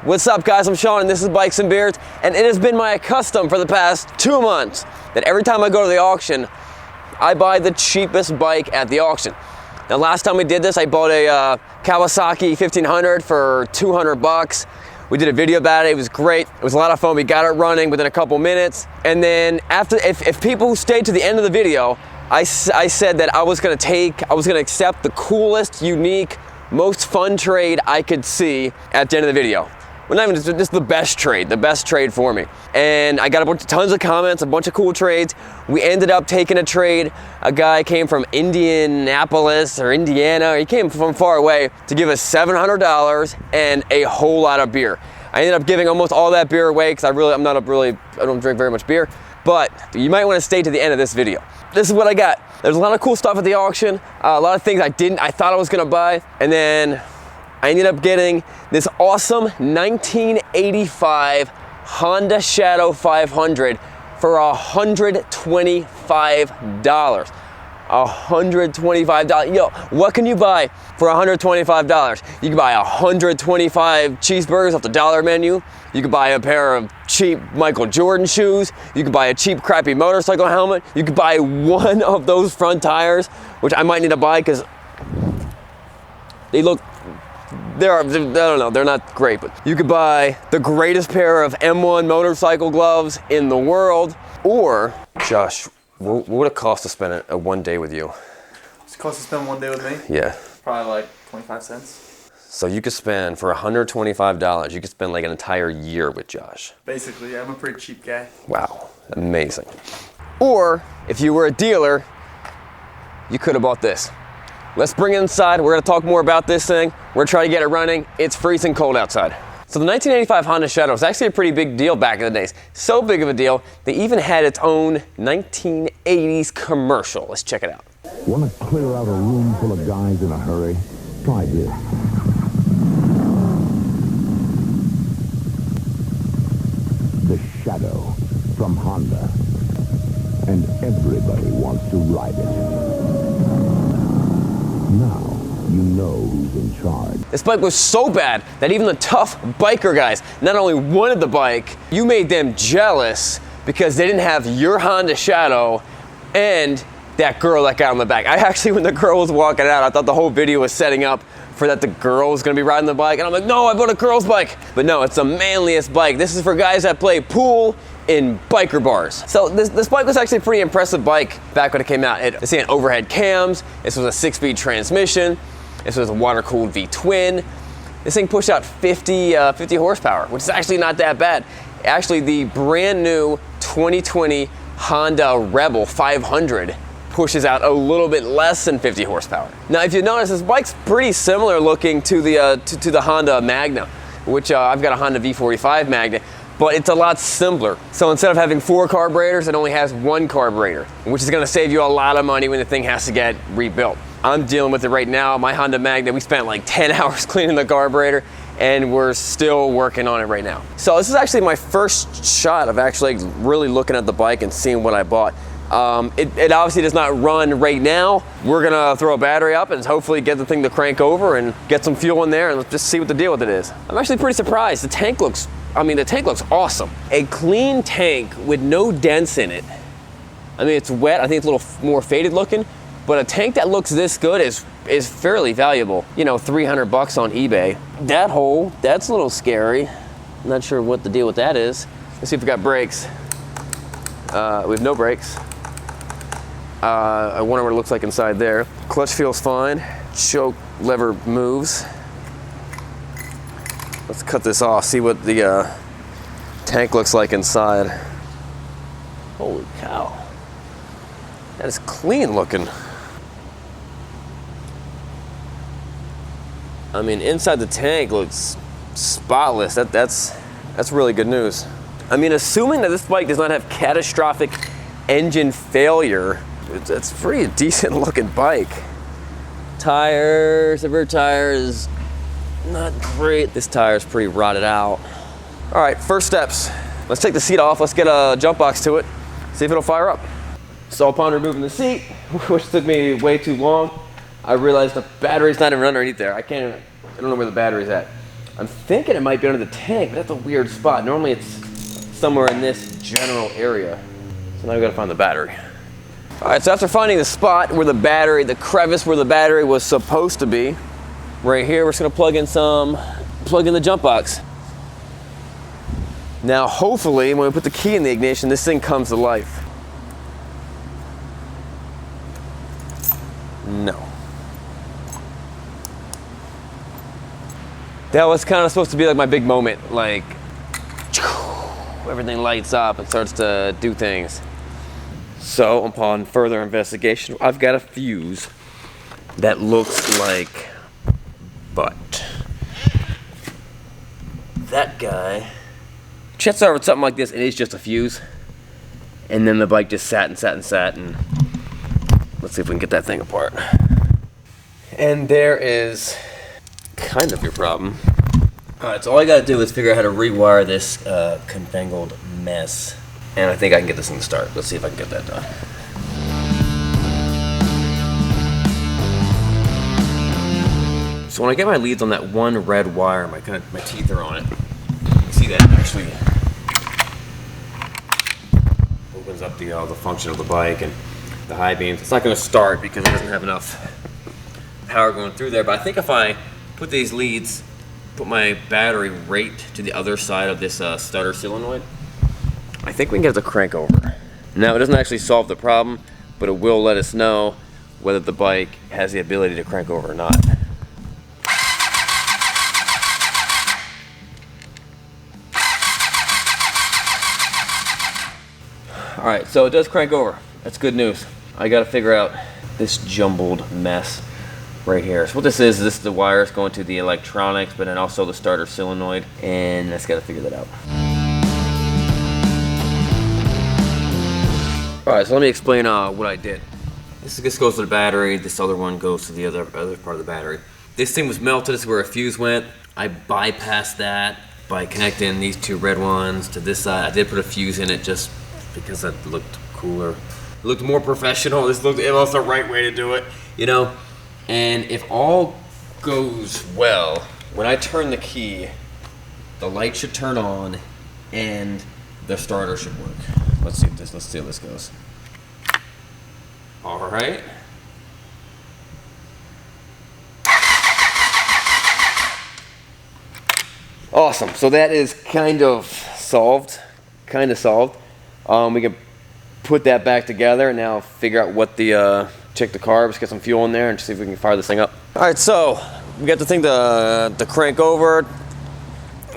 What's up, guys? I'm Sean and this is Bikes and Beards, and it has been my custom for the past 2 months that every time I go to the auction, I buy the cheapest bike at the auction. Now, last time we did this, I bought a Kawasaki 1500 for 200 bucks. We did a video about it. It was great. It was a lot of fun. We got it running within a couple minutes. And then after, if people stayed to the end of the video, I said that I was gonna accept the coolest, unique, most fun trade I could see at the end of the video. Well, not even just the best trade for me. And I got tons of comments, a bunch of cool trades. We ended up taking a trade. A guy came from Indianapolis or Indiana. He came from far away to give us $700 and a whole lot of beer. I ended up giving almost all that beer away because I don't drink very much beer. But you might want to stay to the end of this video. This is what I got. There's a lot of cool stuff at the auction. A lot of things I thought I was gonna buy, and then I ended up getting this awesome 1985 Honda Shadow 500 for $125. $125. Yo, what can you buy for $125? You can buy 125 cheeseburgers off the dollar menu. You could buy a pair of cheap Michael Jordan shoes. You could buy a cheap, crappy motorcycle helmet. You could buy one of those front tires, which I might need to buy because they look, I don't know, they're not great, but you could buy the greatest pair of M1 motorcycle gloves in the world. Or, Josh, what would it cost to spend a one day with you? Does it cost to spend one day with me? Yeah. Probably like 25 cents. So you could spend, for $125, you could spend like an entire year with Josh. Basically, yeah, I'm a pretty cheap guy. Wow, amazing. Or, if you were a dealer, you could have bought this. Let's bring it inside. We're gonna talk more about this thing. We're gonna try to get it running. It's freezing cold outside. So the 1985 Honda Shadow was actually a pretty big deal back in the days. So big of a deal, they even had its own 1980s commercial. Let's check it out. Want to clear out a room full of guys in a hurry? Try this. The Shadow from Honda. And everybody wants to ride it. Now, you know who's in charge. This bike was so bad that even the tough biker guys not only wanted the bike, you made them jealous because they didn't have your Honda Shadow and that girl that got on the back. I actually, when the girl was walking out, I thought the whole video was setting up for that the girl was gonna be riding the bike. And I'm like, no, I bought a girl's bike. But no, it's the manliest bike. This is for guys that play pool in biker bars. So this bike was actually a pretty impressive bike back when it came out. It had overhead cams. This was a 6-speed transmission. This was a water-cooled V-twin. This thing pushed out 50 horsepower, which is actually not that bad. Actually, the brand new 2020 Honda Rebel 500 pushes out a little bit less than 50 horsepower. Now, if you notice, this bike's pretty similar looking to the Honda Magna, which I've got a Honda V45 Magna, but it's a lot simpler. So instead of having 4 carburetors, it only has 1 carburetor, which is gonna save you a lot of money when the thing has to get rebuilt. I'm dealing with it right now. My Honda Magna, we spent like 10 hours cleaning the carburetor, and we're still working on it right now. So this is actually my first shot of actually really looking at the bike and seeing what I bought. It obviously does not run right now. We're gonna throw a battery up and hopefully get the thing to crank over and get some fuel in there and let's just see what the deal with it is. I'm actually pretty surprised. The tank looks awesome. A clean tank with no dents in it. I mean, it's wet. I think it's a little more faded looking, but a tank that looks this good is fairly valuable. You know, 300 bucks on eBay. That hole, that's a little scary. I'm not sure what the deal with that is. Let's see if we got brakes. We have no brakes. I wonder what it looks like inside there. Clutch feels fine. Choke lever moves. Let's cut this off, see what the tank looks like inside. Holy cow. That is clean looking. I mean, inside the tank looks spotless. That's really good news. I mean, assuming that this bike does not have catastrophic engine failure, it's a pretty decent looking bike. Tires, the rear tire is not great. This tire is pretty rotted out. All right, first steps. Let's take the seat off. Let's get a jump box to it. See if it'll fire up. So upon removing the seat, which took me way too long, I realized the battery's not even underneath there. I don't know where the battery's at. I'm thinking it might be under the tank, but that's a weird spot. Normally it's somewhere in this general area. So now we gotta find the battery. All right, so after finding the spot where the battery, the crevice where the battery was supposed to be, right here, we're just gonna plug in the jump box. Now, hopefully, when we put the key in the ignition, this thing comes to life. No. That was kind of supposed to be like my big moment, like everything lights up and starts to do things. So, upon further investigation, I've got a fuse that looks like butt. That guy. Chet started with something like this, and it's just a fuse. And then the bike just sat, and let's see if we can get that thing apart. And there is kind of your problem. Alright, so all I gotta do is figure out how to rewire this confangled mess. And I think I can get this thing to start. Let's see if I can get that done. So when I get my leads on that one red wire, my teeth are on it. You see that actually opens up the function of the bike and the high beams. It's not going to start because it doesn't have enough power going through there. But I think if I put these leads, put my battery right to the other side of this starter solenoid, I think we can get it to crank over. Now it doesn't actually solve the problem, but it will let us know whether the bike has the ability to crank over or not. Alright, so it does crank over. That's good news. I gotta figure out this jumbled mess right here. So what this is the wires going to the electronics, but then also the starter solenoid, and I just gotta figure that out. Alright, so let me explain what I did. This goes to the battery, this other one goes to the other part of the battery. This thing was melted, this is where a fuse went. I bypassed that by connecting these two red ones to this side. I did put a fuse in it just because that looked cooler. It looked more professional. It was the right way to do it, you know? And if all goes well, when I turn the key, the light should turn on and the starter should work. Let's see how this goes. All right. Awesome, so that is kind of solved. We can put that back together and now figure out what check the carbs, get some fuel in there, and see if we can fire this thing up. All right, so we got the thing to crank over.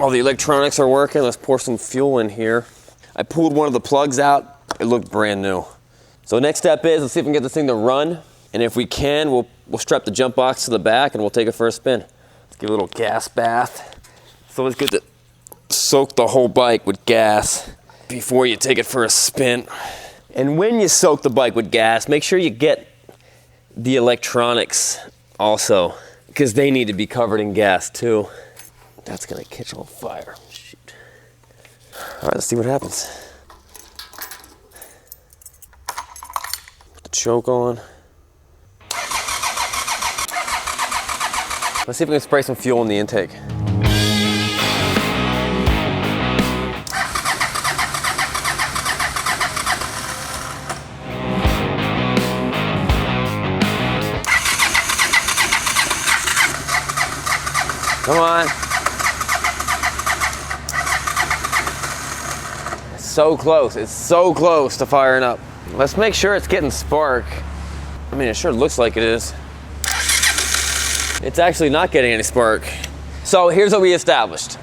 All the electronics are working. Let's pour some fuel in here. I pulled one of the plugs out. It looked brand new. So next step is, let's see if we can get this thing to run. And if we can, we'll strap the jump box to the back and we'll take it for a spin. Let's give it a little gas bath. It's always good to soak the whole bike with gas before you take it for a spin. And when you soak the bike with gas, make sure you get the electronics also, because they need to be covered in gas too. That's gonna catch on fire. Shoot. All right, let's see what happens. Put the choke on. Let's see if we can spray some fuel in the intake. Come on. It's so close. It's so close to firing up. Let's make sure it's getting spark. I mean, it sure looks like it is. It's actually not getting any spark. So here's what we established.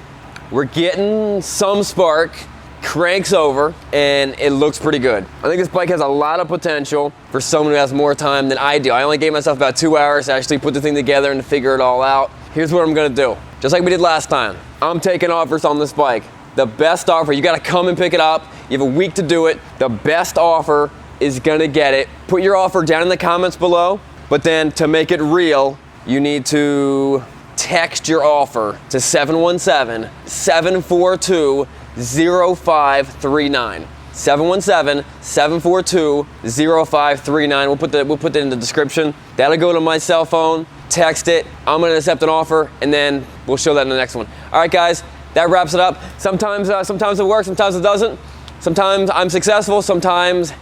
We're getting some spark, cranks over, and it looks pretty good. I think this bike has a lot of potential for someone who has more time than I do. I only gave myself about 2 hours to actually put the thing together and to figure it all out. Here's what I'm gonna do. Just like we did last time, I'm taking offers on this bike. The best offer, you gotta come and pick it up. You have a week to do it. The best offer is gonna get it. Put your offer down in the comments below, but then to make it real, you need to text your offer to 717-742-0539. 717-742-0539. We'll put that in the description. That'll go to my cell phone. text it. I'm gonna accept an offer, and then we'll show that in the next one. All right, guys, that wraps it up. Sometimes it works, sometimes it doesn't. Sometimes I'm successful, sometimes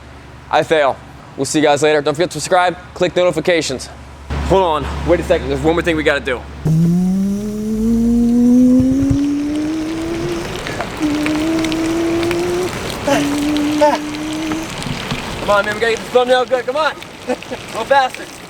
I fail. We'll see you guys later. Don't forget to subscribe, click notifications. Hold on, wait a second, there's one more thing we gotta do. Come on, man, we gotta get the thumbnail good, come on. Go faster.